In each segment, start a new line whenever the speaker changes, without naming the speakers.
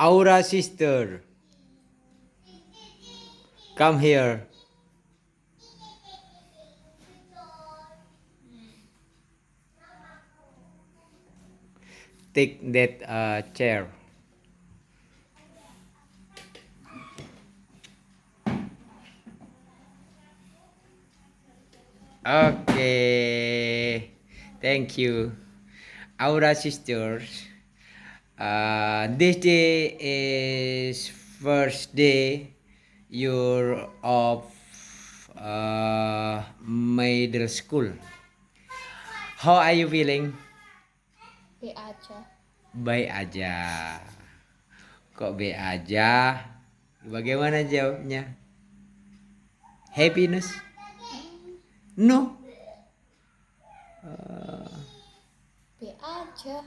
Aura sister, come here. Take that chair. Okay, thank you, Aura sisters. This day is first day you're of middle school. How are you feeling?
B aja.
Baik aja. Kok B aja? Bagaimana jawabnya? Happiness? No.
B aja.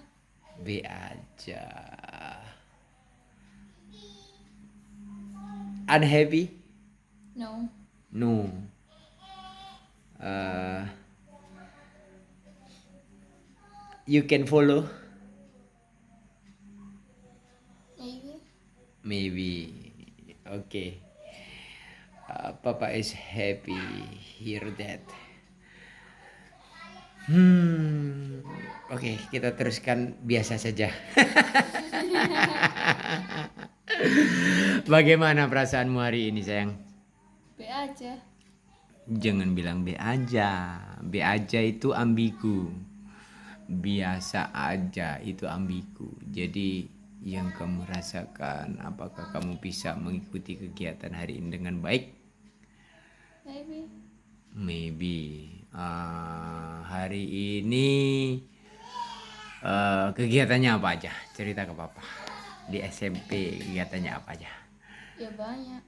B aja. Unhappy?
No.
No. Uh, you can follow?
Maybe.
Maybe. Okay. Papa is happy hear that. Oke, kita teruskan biasa saja. Bagaimana perasaanmu hari ini, sayang?
B aja.
Jangan bilang B aja. B aja itu ambigu. Biasa aja itu ambigu. Jadi yang kamu rasakan, apakah kamu bisa mengikuti kegiatan hari ini dengan baik?
Maybe.
Maybe. Hari ini kegiatannya apa aja? Cerita ke papa. Di SMP kegiatannya apa aja?
Ya banyak.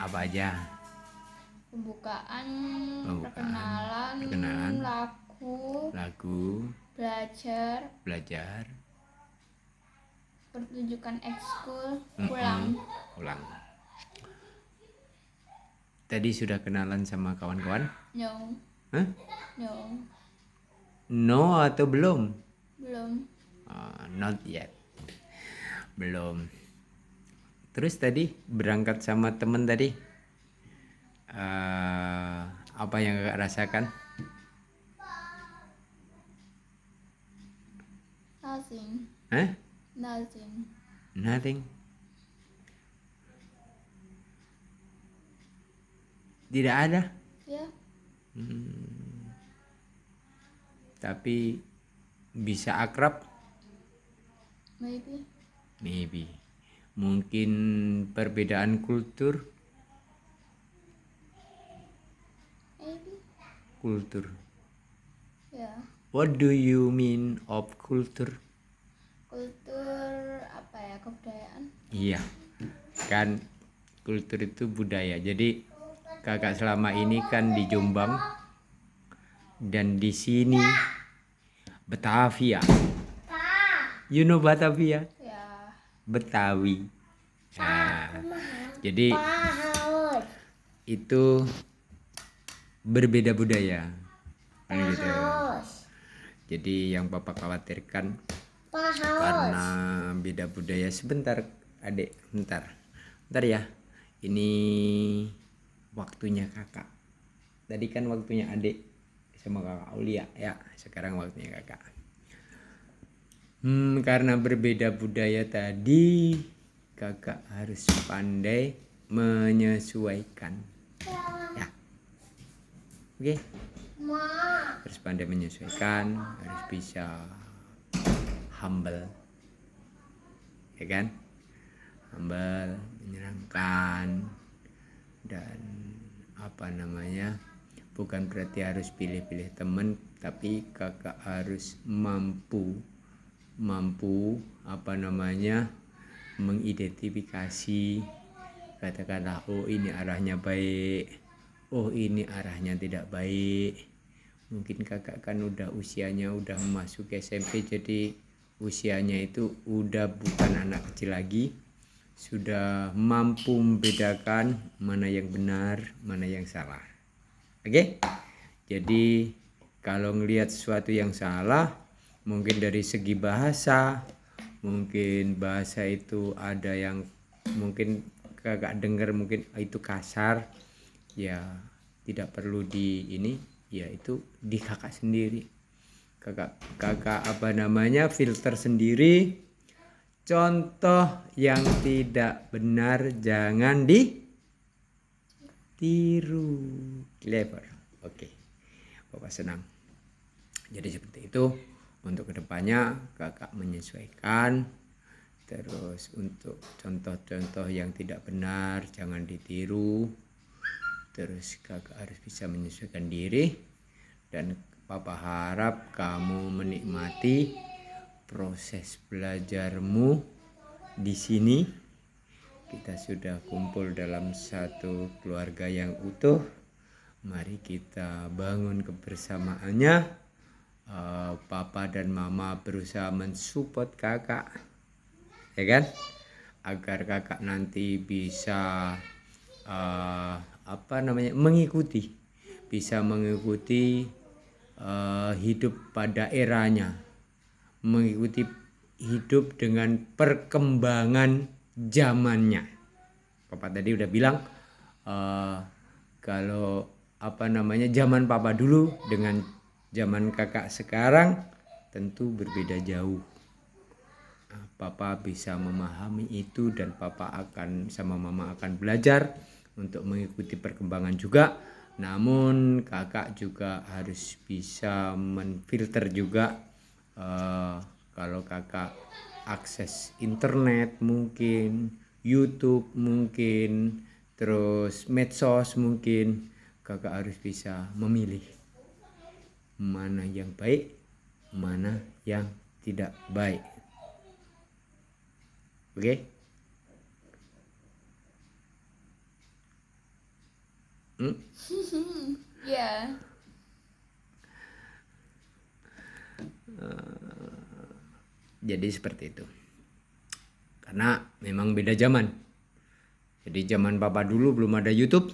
Apa aja?
Pembukaan,
Perkenalan, lagu,
belajar, pertunjukan ekskul, pulang.
Tadi sudah kenalan sama kawan-kawan?
No.
Hah?
No.
No atau belum?
Belum.
Not yet. Belum. Terus tadi berangkat sama temen tadi, apa yang kakak rasakan?
Nothing.
Hah?
Nothing.
Nothing. Tidak ada.
Ya.
Tapi bisa akrab?
Maybe.
Maybe. Mungkin perbedaan kultur?
Maybe.
Kultur.
Ya.
What do you mean of culture?
Kultur apa ya, kebudayaan?
Iya, kan kultur itu budaya. Jadi kakak selama ini kan di Jombang dan di sini Batavia. You know Batavia?
Ya.
Betawi. Nah, jadi itu berbeda budaya. Kan gitu. Jadi yang papa khawatirkan karena beda budaya. Sebentar adik, bentar ya, ini waktunya kakak. Tadi kan waktunya adik sama kakak Aulia ya, sekarang waktunya kakak. Karena berbeda budaya tadi, kakak harus pandai menyesuaikan ya. Oke? Harus pandai menyesuaikan, harus bisa humble, ya kan? Humble, menyenangkan, dan bukan berarti harus pilih-pilih teman, tapi kakak harus mampu mengidentifikasi, katakanlah oh ini arahnya baik, oh ini arahnya tidak baik. Mungkin kakak kan udah usianya udah masuk SMP, jadi usianya itu udah bukan anak kecil lagi, sudah mampu membedakan mana yang benar, mana yang salah. Oke? Jadi kalau ngelihat sesuatu yang salah, mungkin dari segi bahasa, mungkin bahasa itu ada yang mungkin kakak dengar mungkin itu kasar, ya tidak perlu di ini, ya itu di kakak sendiri. Kakak apa namanya filter sendiri. Contoh yang tidak benar jangan ditiru. Clever. Oke. Bapak senang. Jadi seperti itu. Untuk kedepannya kakak menyesuaikan. Terus untuk contoh-contoh yang tidak benar jangan ditiru. Terus kakak harus bisa menyesuaikan diri. Dan papa harap kamu menikmati proses belajarmu di sini. Kita sudah kumpul dalam satu keluarga yang utuh. Mari kita bangun kebersamaannya. Papa dan mama berusaha mensupport kakak, ya kan? Agar kakak nanti bisa bisa mengikuti hidup pada eranya, mengikuti hidup dengan perkembangan zamannya. Papa tadi udah bilang kalau zaman papa dulu dengan zaman kakak sekarang tentu berbeda jauh. Papa bisa memahami itu dan papa akan sama mama akan belajar untuk mengikuti perkembangan juga. Namun kakak juga harus bisa menfilter juga. Kalau kakak akses internet mungkin, YouTube mungkin, terus medsos mungkin, kakak harus bisa memilih mana yang baik, mana yang tidak baik. Oke?
Ya.
Jadi seperti itu. Karena memang beda zaman. Jadi zaman papa dulu belum ada YouTube,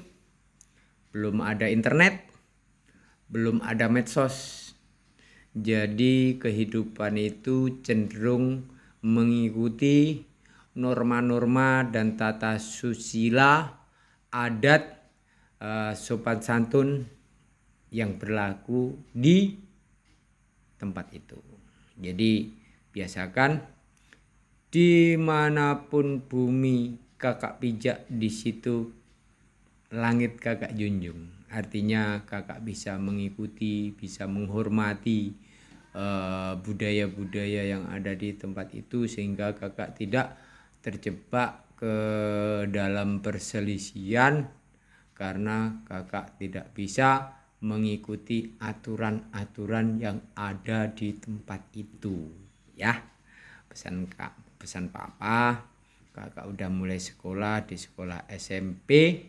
belum ada internet, belum ada medsos. Jadi kehidupan itu cenderung mengikuti norma-norma dan tata susila, adat, sopan santun yang berlaku di tempat itu. Jadi biasakan dimanapun bumi kakak pijak, di situ langit kakak junjung. Artinya kakak bisa mengikuti, bisa menghormati budaya-budaya yang ada di tempat itu, sehingga kakak tidak terjebak ke dalam perselisihan karena kakak tidak bisa mengikuti aturan-aturan yang ada di tempat itu, ya. Pesan papa, kakak udah mulai sekolah di sekolah SMP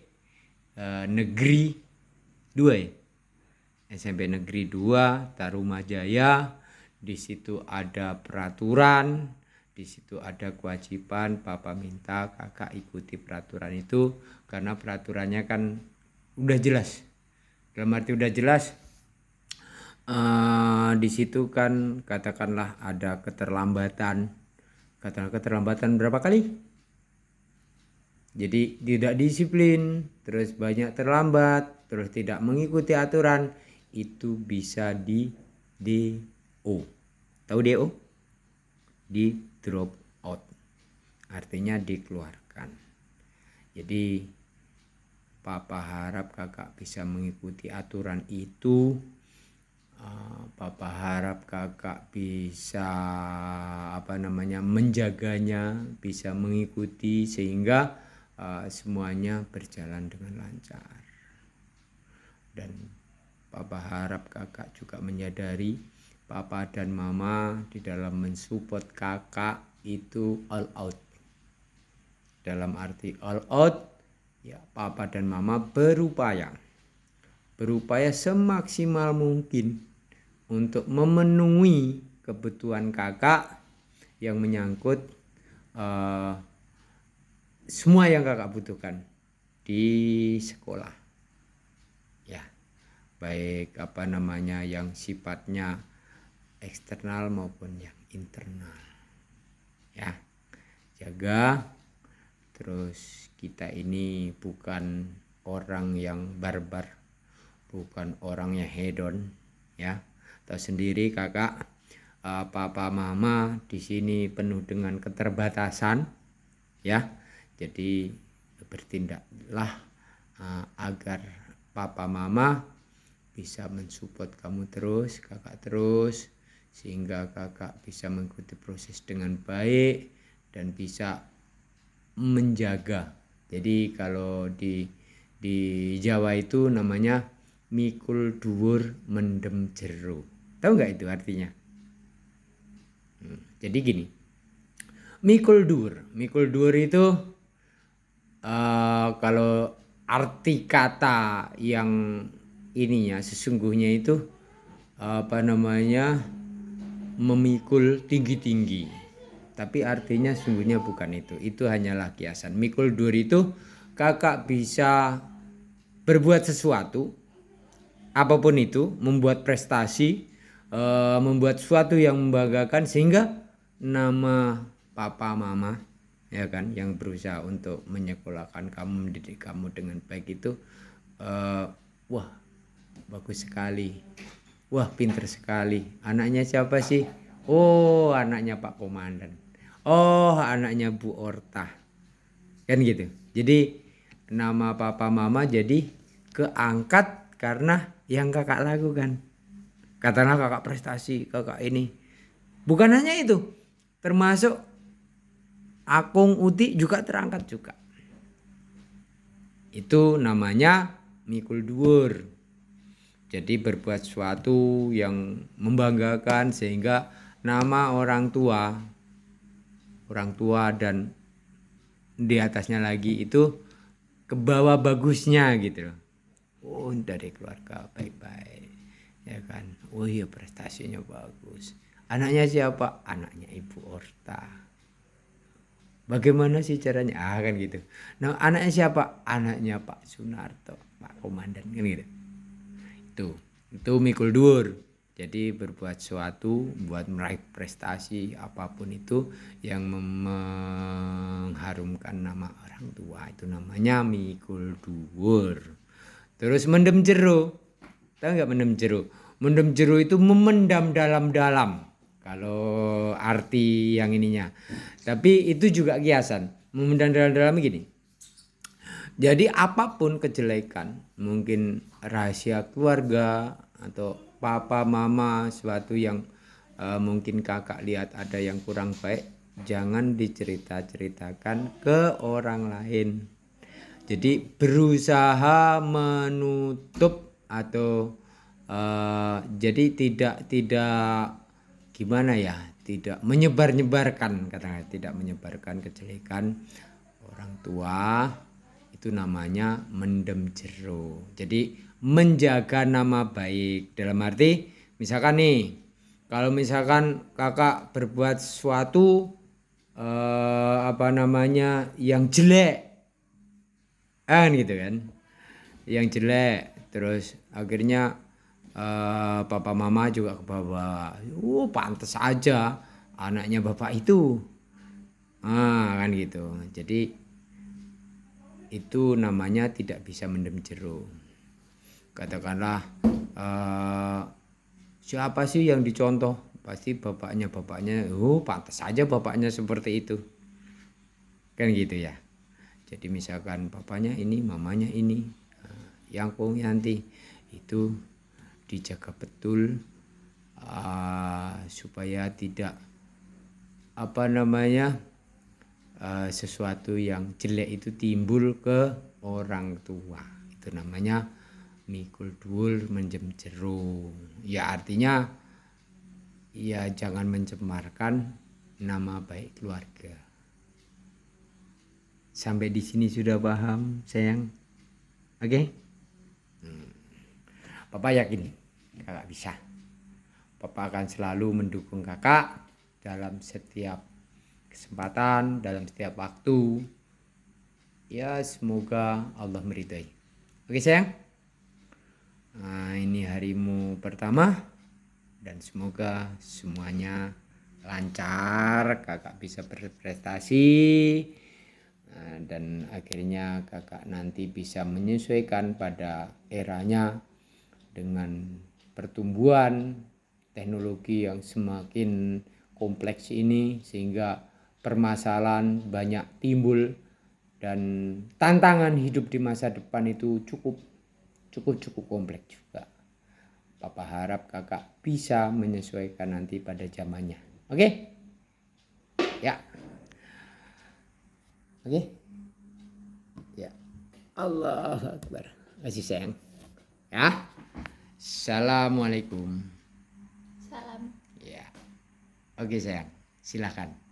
negeri 2 ya. SMP negeri 2 Tarumajaya. Di situ ada peraturan, di situ ada kewajiban. Papa minta kakak ikuti peraturan itu karena peraturannya kan udah jelas. Dalam arti udah jelas, di situ kan katakanlah ada keterlambatan. Keterlambatan berapa kali? Jadi tidak disiplin, terus banyak terlambat, terus tidak mengikuti aturan, itu bisa di DO. Tahu DO? Di drop out. Artinya dikeluarkan. Jadi papa harap kakak bisa mengikuti aturan itu. Papa harap kakak bisa menjaganya, bisa mengikuti sehingga semuanya berjalan dengan lancar. Dan papa harap kakak juga menyadari papa dan mama di dalam mensupport kakak itu all out. Dalam arti all out, ya papa dan mama berupaya semaksimal mungkin untuk memenuhi kebutuhan kakak yang menyangkut semua yang kakak butuhkan di sekolah, ya, baik yang sifatnya eksternal maupun yang internal. menjaga. Terus kita ini bukan orang yang barbar, bukan orang yang hedon, ya. Tahu sendiri kakak, papa mama di sini penuh dengan keterbatasan, ya. Jadi bertindaklah agar papa mama bisa mensupport kamu terus, kakak terus, sehingga kakak bisa mengikuti proses dengan baik dan bisa menjaga. Jadi kalau di Jawa itu namanya mikul dhuwur mendem jero. Tahu nggak itu artinya? Jadi gini, mikul dhuwur itu kalau arti kata yang ininya sesungguhnya itu memikul tinggi-tinggi. Tapi artinya sungguhnya bukan itu. Itu hanyalah kiasan. Mikul dhuwur itu kakak bisa berbuat sesuatu, apapun itu, membuat prestasi, membuat sesuatu yang membanggakan sehingga nama papa mama, ya kan, yang berusaha untuk menyekolahkan kamu, mendidik kamu dengan baik itu, wah bagus sekali, wah pinter sekali. Anaknya siapa sih? Oh, anaknya Pak Komandan. Oh, anaknya Bu Orta. Kan gitu. Jadi nama papa mama jadi keangkat karena yang kakak lakukan. Katakanlah kakak prestasi, kakak ini. Bukan hanya itu, termasuk Akung Uti juga terangkat juga. Itu namanya mikul dhuwur. Jadi berbuat sesuatu yang membanggakan sehingga nama orang tua dan di atasnya lagi itu ke bawah bagusnya gitu loh. Oh, dari keluarga baik-baik, ya kan. Oh iya, prestasinya bagus. Anaknya siapa? Anaknya Ibu Orta. Bagaimana sih caranya? Kan gitu. Nah, anaknya siapa? Anaknya Pak Sunarto, Pak Komandan, kan gitu. Itu mikul dhuwur. Jadi berbuat sesuatu buat meraih prestasi apapun itu yang mengharumkan nama orang tua, itu namanya mikul dhuwur. Terus mendem jero. Tahu nggak mendem jero? Mendem jero itu memendam dalam-dalam. Kalau arti yang ininya. Tapi itu juga kiasan. Memendam dalam-dalam gini. Jadi apapun kejelekan, mungkin rahasia keluarga atau papa mama, sesuatu yang mungkin kakak lihat ada yang kurang baik, jangan dicerita-ceritakan ke orang lain. Jadi berusaha menutup atau jadi tidak gimana ya, tidak menyebar-nyebarkan, katakan tidak menyebarkan kejelekan orang tua. Itu namanya mendem jero. Jadi menjaga nama baik dalam arti misalkan nih, kalau misalkan kakak berbuat sesuatu yang jelek, kan gitu kan, yang jelek, terus akhirnya papa mama juga ke bawah. Pantas aja anaknya bapak itu, kan gitu. Jadi itu namanya tidak bisa mendem jero. Katakanlah siapa sih yang dicontoh? Pasti bapaknya, pantas saja bapaknya seperti itu. Kan gitu ya. Jadi misalkan bapaknya ini, mamanya ini, yang Yanti itu dijaga betul supaya tidak sesuatu yang jelek itu timbul ke orang tua. Itu namanya mikul dhuwur mendem jero. Ya artinya ya jangan mencemarkan nama baik keluarga. Sampai di sini sudah paham, sayang? Oke? Papa yakin kakak bisa. Papa akan selalu mendukung kakak dalam setiap kesempatan, dalam setiap waktu. Ya semoga Allah meridai. Oke sayang? Nah, ini harimu pertama dan semoga semuanya lancar, kakak bisa berprestasi, dan akhirnya kakak nanti bisa menyesuaikan pada eranya dengan pertumbuhan teknologi yang semakin kompleks ini, sehingga permasalahan banyak timbul dan tantangan hidup di masa depan itu cukup kompleks juga. Papa harap kakak bisa menyesuaikan nanti pada zamannya. Oke? Ya. Oke? Ya. Allahu Akbar. Kasih sayang. Ya. Assalamualaikum.
Salam.
Ya. Oke sayang. Silakan.